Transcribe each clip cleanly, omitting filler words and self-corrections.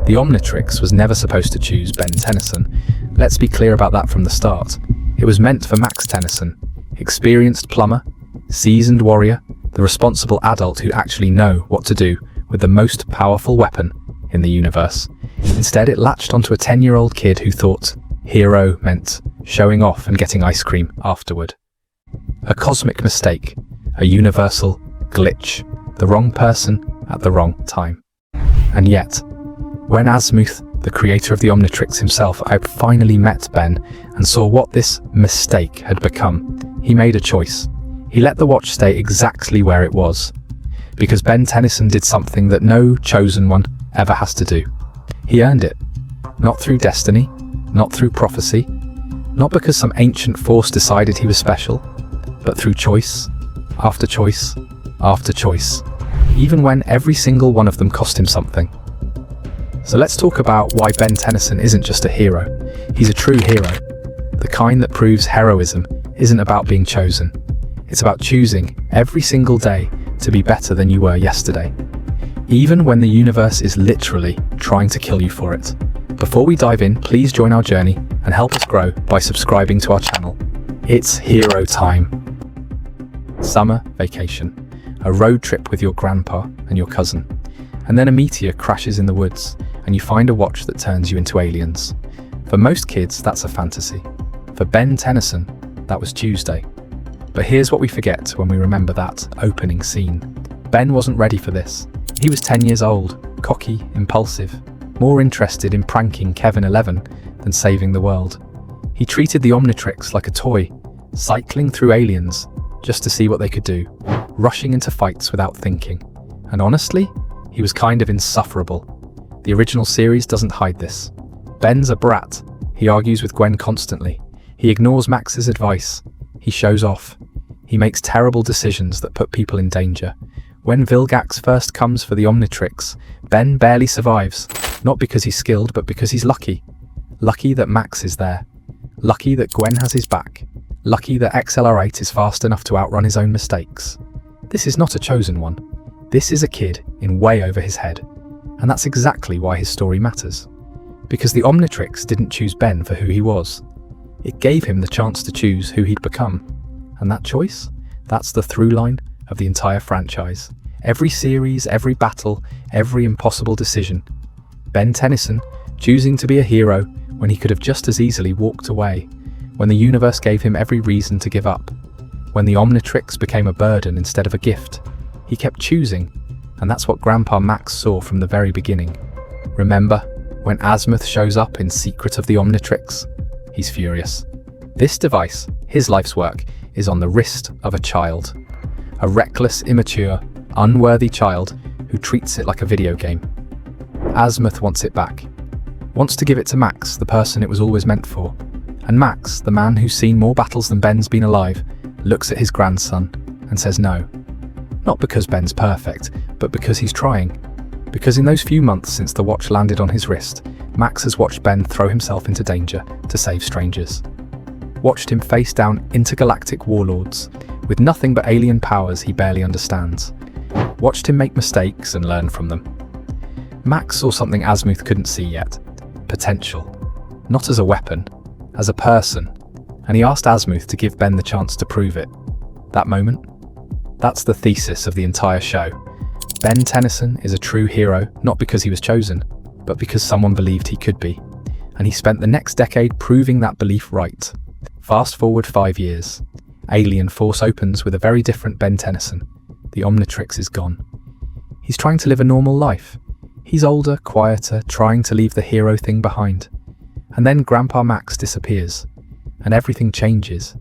The Omnitrix was never supposed to choose Ben Tennyson. Let's be clear about that from the start. It was meant for Max Tennyson, experienced plumber, seasoned warrior, the responsible adult who actually know what to do with the most powerful weapon in the universe. Instead, it latched onto a 10-year-old kid who thought hero meant showing off and getting ice cream afterward. A cosmic mistake, a universal glitch, the wrong person at the wrong time. And yet, when Azmuth, the creator of the Omnitrix himself, I finally met Ben and saw what this mistake had become, he made a choice. He let the watch stay exactly where it was. Because Ben Tennyson did something that no chosen one ever has to do. He earned it. Not through destiny, not through prophecy, not because some ancient force decided he was special, but through choice, after choice, after choice, even when every single one of them cost him something. So let's talk about why Ben Tennyson isn't just a hero. He's a true hero. The kind that proves heroism isn't about being chosen. It's about choosing every single day to be better than you were yesterday, even when the universe is literally trying to kill you for it. Before we dive in, please join our journey and help us grow by subscribing to our channel. It's hero time. Summer vacation, a road trip with your grandpa and your cousin, and then a meteor crashes in the woods and you find a watch that turns you into aliens. For most kids, that's a fantasy. For Ben Tennyson, that was Tuesday. But here's what we forget when we remember that opening scene. Ben wasn't ready for this. He was 10 years old, cocky, impulsive, more interested in pranking Kevin 11 than saving the world. He treated the Omnitrix like a toy, cycling through aliens just to see what they could do, rushing into fights without thinking. And honestly, he was kind of insufferable. The original series doesn't hide this. Ben's a brat. He argues with Gwen constantly. He ignores Max's advice. He shows off. He makes terrible decisions that put people in danger. When Vilgax first comes for the Omnitrix, Ben barely survives, not because he's skilled, but because he's lucky. Lucky that Max is there. Lucky that Gwen has his back. Lucky that XLR8 is fast enough to outrun his own mistakes. This is not a chosen one. This is a kid in way over his head. And that's exactly why his story matters. Because the Omnitrix didn't choose Ben for who he was. It gave him the chance to choose who he'd become. And that choice? That's the through line of the entire franchise. Every series, every battle, every impossible decision. Ben Tennyson choosing to be a hero when he could have just as easily walked away. When the universe gave him every reason to give up. When the Omnitrix became a burden instead of a gift. He kept choosing, and that's what Grandpa Max saw from the very beginning. Remember, when Azmuth shows up in Secret of the Omnitrix? He's furious. This device, his life's work, is on the wrist of a child. A reckless, immature, unworthy child who treats it like a video game. Azmuth wants it back. Wants to give it to Max, the person it was always meant for. And Max, the man who's seen more battles than Ben's been alive, looks at his grandson and says no. Not because Ben's perfect, but because he's trying. Because in those few months since the watch landed on his wrist, Max has watched Ben throw himself into danger to save strangers. Watched him face down intergalactic warlords with nothing but alien powers he barely understands. Watched him make mistakes and learn from them. Max saw something Azmuth couldn't see yet. Potential. Not as a weapon, as a person. And he asked Azmuth to give Ben the chance to prove it. That moment? That's the thesis of the entire show. Ben Tennyson is a true hero, not because he was chosen, but because someone believed he could be. And he spent the next decade proving that belief right. Fast forward 5 years. Alien Force opens with a very different Ben Tennyson. The Omnitrix is gone. He's trying to live a normal life. He's older, quieter, trying to leave the hero thing behind. And then Grandpa Max disappears, and everything changes.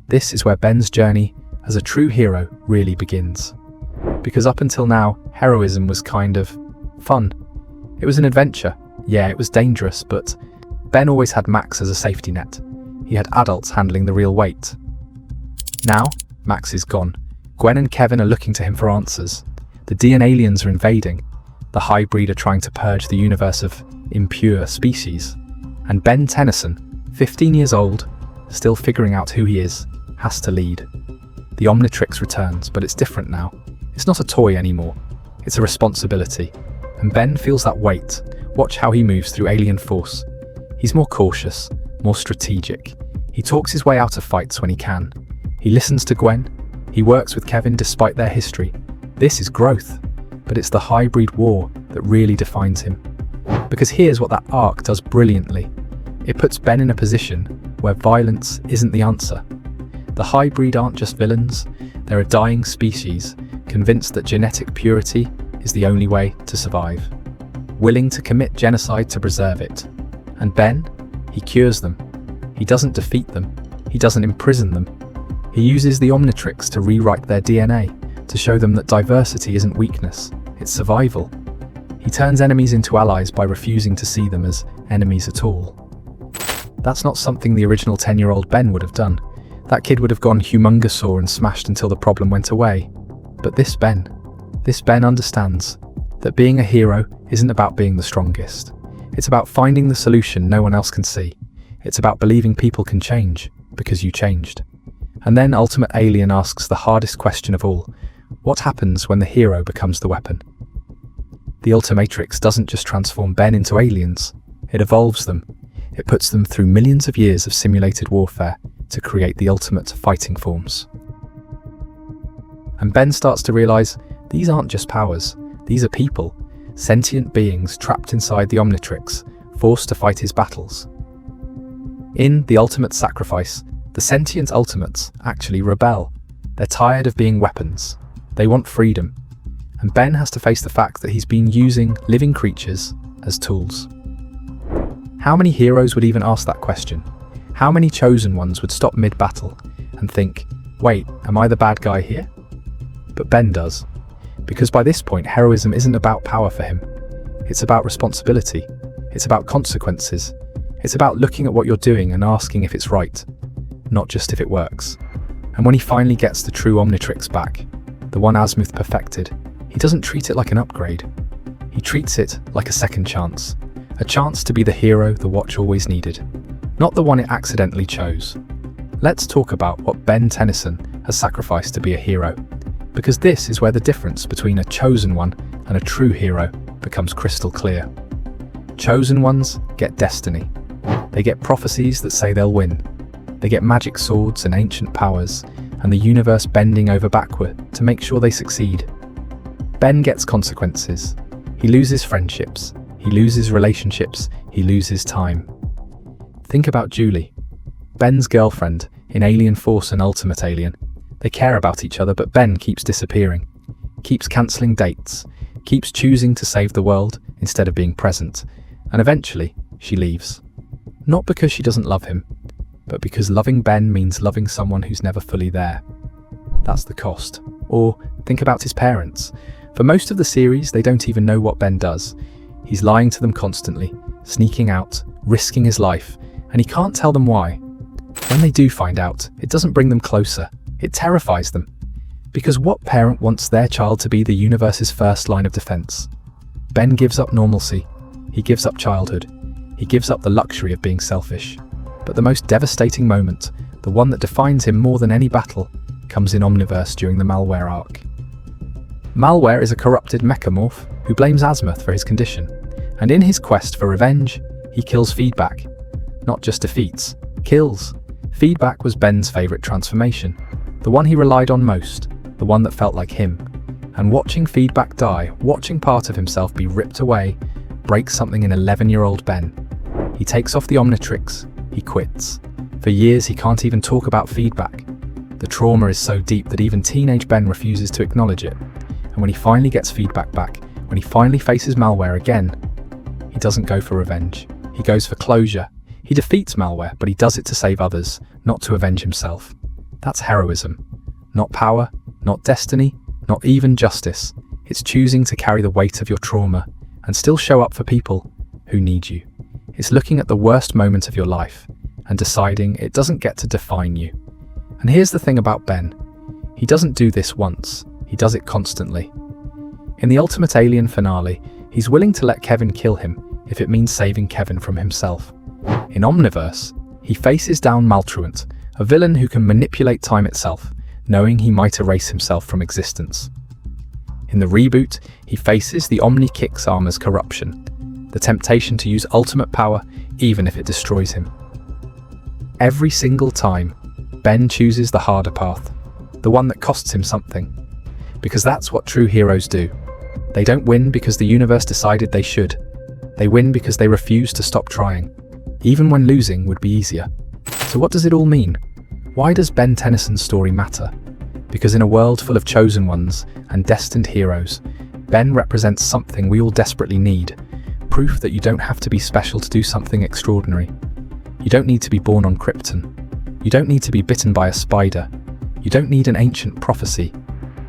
This is where Ben's journey as a true hero really begins. Because up until now, heroism was kind of fun. It was an adventure. Yeah, it was dangerous, but Ben always had Max as a safety net. He had adults handling the real weight. Now, Max is gone. Gwen and Kevin are looking to him for answers. The DNA aliens are invading. The hybrid are trying to purge the universe of impure species. And Ben Tennyson, 15 years old, still figuring out who he is, has to lead. The Omnitrix returns, but it's different now. It's not a toy anymore. It's a responsibility. And Ben feels that weight. Watch how he moves through alien force. He's more cautious, more strategic. He talks his way out of fights when he can. He listens to Gwen. He works with Kevin despite their history. This is growth, but it's the hybrid war that really defines him. Because here's what that arc does brilliantly. It puts Ben in a position where violence isn't the answer. The hybrid aren't just villains, they're a dying species, convinced that genetic purity is the only way to survive. Willing to commit genocide to preserve it. And Ben, he cures them. He doesn't defeat them. He doesn't imprison them. He uses the Omnitrix to rewrite their DNA, to show them that diversity isn't weakness, it's survival. He turns enemies into allies by refusing to see them as enemies at all. That's not something the original 10-year-old Ben would have done. That kid would have gone humongousaur and smashed until the problem went away. But this Ben understands that being a hero isn't about being the strongest. It's about finding the solution no one else can see. It's about believing people can change, because you changed. And then Ultimate Alien asks the hardest question of all. What happens when the hero becomes the weapon? The Omnitrix doesn't just transform Ben into aliens, it evolves them. It puts them through millions of years of simulated warfare to create the ultimate fighting forms. And Ben starts to realize these aren't just powers, these are people, sentient beings trapped inside the Omnitrix, forced to fight his battles. In The Ultimate Sacrifice, the sentient Ultimates actually rebel. They're tired of being weapons. They want freedom. And Ben has to face the fact that he's been using living creatures as tools. How many heroes would even ask that question? How many chosen ones would stop mid-battle and think, wait, am I the bad guy here? But Ben does. Because by this point, heroism isn't about power for him. It's about responsibility. It's about consequences. It's about looking at what you're doing and asking if it's right, not just if it works. And when he finally gets the true Omnitrix back, the one Azmuth perfected, he doesn't treat it like an upgrade. He treats it like a second chance. A chance to be the hero the Watch always needed, not the one it accidentally chose. Let's talk about what Ben Tennyson has sacrificed to be a hero, because this is where the difference between a chosen one and a true hero becomes crystal clear. Chosen ones get destiny. They get prophecies that say they'll win. They get magic swords and ancient powers, and the universe bending over backward to make sure they succeed. Ben gets consequences. He loses friendships. He loses relationships. He loses time. Think about Julie, Ben's girlfriend in Alien Force and Ultimate Alien. They care about each other, but Ben keeps disappearing, keeps cancelling dates, keeps choosing to save the world instead of being present, and eventually she leaves. Not because she doesn't love him, but because loving Ben means loving someone who's never fully there. That's the cost. Or think about his parents. For most of the series, they don't even know what Ben does. He's lying to them constantly, sneaking out, risking his life, and he can't tell them why. When they do find out, it doesn't bring them closer, it terrifies them. Because what parent wants their child to be the universe's first line of defense? Ben gives up normalcy, he gives up childhood, he gives up the luxury of being selfish. But the most devastating moment, the one that defines him more than any battle, comes in Omniverse during the Malware arc. Malware is a corrupted mechamorph who blames Azmuth for his condition, and in his quest for revenge, he kills Feedback. Not just defeats, kills. Feedback was Ben's favourite transformation, the one he relied on most, the one that felt like him. And watching Feedback die, watching part of himself be ripped away, breaks something in 11-year-old Ben. He takes off the Omnitrix, he quits. For years he can't even talk about Feedback. The trauma is so deep that even teenage Ben refuses to acknowledge it. And when he finally gets Feedback back, when he finally faces Malware again, he doesn't go for revenge. He goes for closure. He defeats Malware, but he does it to save others, not to avenge himself. That's heroism. Not power, not destiny, not even justice. It's choosing to carry the weight of your trauma and still show up for people who need you. It's looking at the worst moment of your life and deciding it doesn't get to define you. And here's the thing about Ben. He doesn't do this once. He does it constantly. In the Ultimate Alien finale, he's willing to let Kevin kill him if it means saving Kevin from himself. In Omniverse, he faces down Maltruant, a villain who can manipulate time itself, knowing he might erase himself from existence. In the reboot, he faces the Omnitrix armor's corruption, the temptation to use ultimate power even if it destroys him. Every single time, Ben chooses the harder path, the one that costs him something. Because that's what true heroes do. They don't win because the universe decided they should. They win because they refuse to stop trying, even when losing would be easier. So what does it all mean? Why does Ben Tennyson's story matter? Because in a world full of chosen ones and destined heroes, Ben represents something we all desperately need. Proof that you don't have to be special to do something extraordinary. You don't need to be born on Krypton. You don't need to be bitten by a spider. You don't need an ancient prophecy.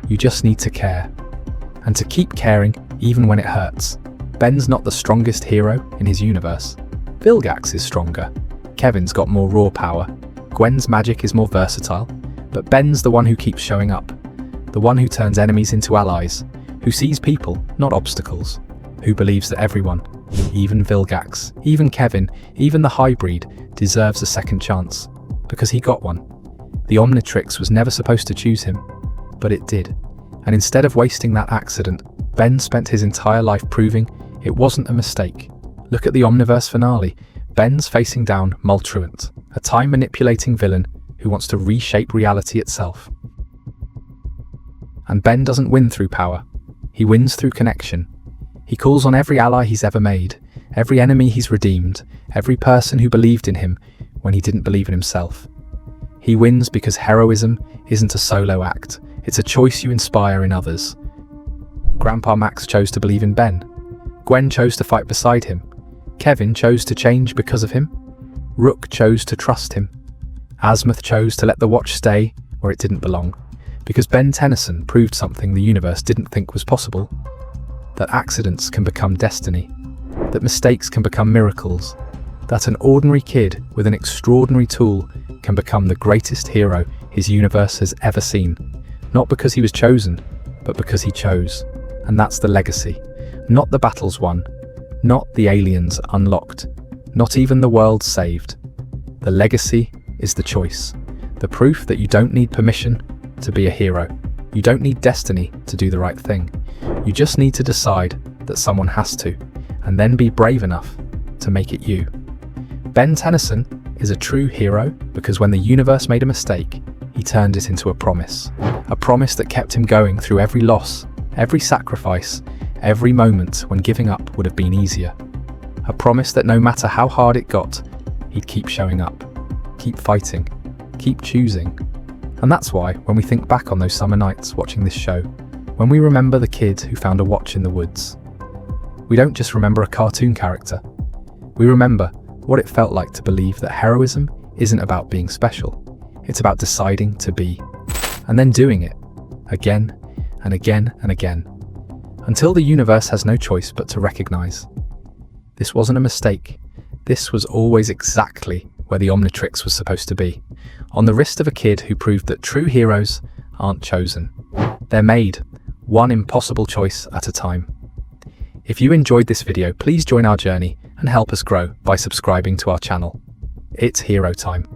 You just need to care. And to keep caring even when it hurts. Ben's not the strongest hero in his universe. Vilgax is stronger. Kevin's got more raw power. Gwen's magic is more versatile. But Ben's the one who keeps showing up. The one who turns enemies into allies. Who sees people, not obstacles. Who believes that everyone, even Vilgax, even Kevin, even the hybrid, deserves a second chance. Because he got one. The Omnitrix was never supposed to choose him. But it did. And instead of wasting that accident, Ben spent his entire life proving it wasn't a mistake. Look at the Omniverse finale. Ben's facing down Malfunction, a time-manipulating villain who wants to reshape reality itself. And Ben doesn't win through power. He wins through connection. He calls on every ally he's ever made, every enemy he's redeemed, every person who believed in him when he didn't believe in himself. He wins because heroism isn't a solo act. It's a choice you inspire in others. Grandpa Max chose to believe in Ben. Gwen chose to fight beside him. Kevin chose to change because of him. Rook chose to trust him. Azmuth chose to let the watch stay where it didn't belong. Because Ben Tennyson proved something the universe didn't think was possible. That accidents can become destiny. That mistakes can become miracles. That an ordinary kid with an extraordinary tool can become the greatest hero his universe has ever seen. Not because he was chosen, but because he chose. And that's the legacy. Not the battles won. Not the aliens unlocked. Not even the world saved. The legacy is the choice. The proof that you don't need permission to be a hero. You don't need destiny to do the right thing. You just need to decide that someone has to, and then be brave enough to make it you. Ben Tennyson is a true hero because when the universe made a mistake, he turned it into a promise. A promise that kept him going through every loss, every sacrifice, every moment when giving up would have been easier. A promise that no matter how hard it got, he'd keep showing up, keep fighting, keep choosing. And that's why, when we think back on those summer nights watching this show, when we remember the kid who found a watch in the woods, we don't just remember a cartoon character. We remember what it felt like to believe that heroism isn't about being special. It's about deciding to be, and then doing it, again and again and again, until the universe has no choice but to recognize. This wasn't a mistake. This was always exactly where the Omnitrix was supposed to be, on the wrist of a kid who proved that true heroes aren't chosen. They're made, one impossible choice at a time. If you enjoyed this video, please join our journey and help us grow by subscribing to our channel. It's hero time.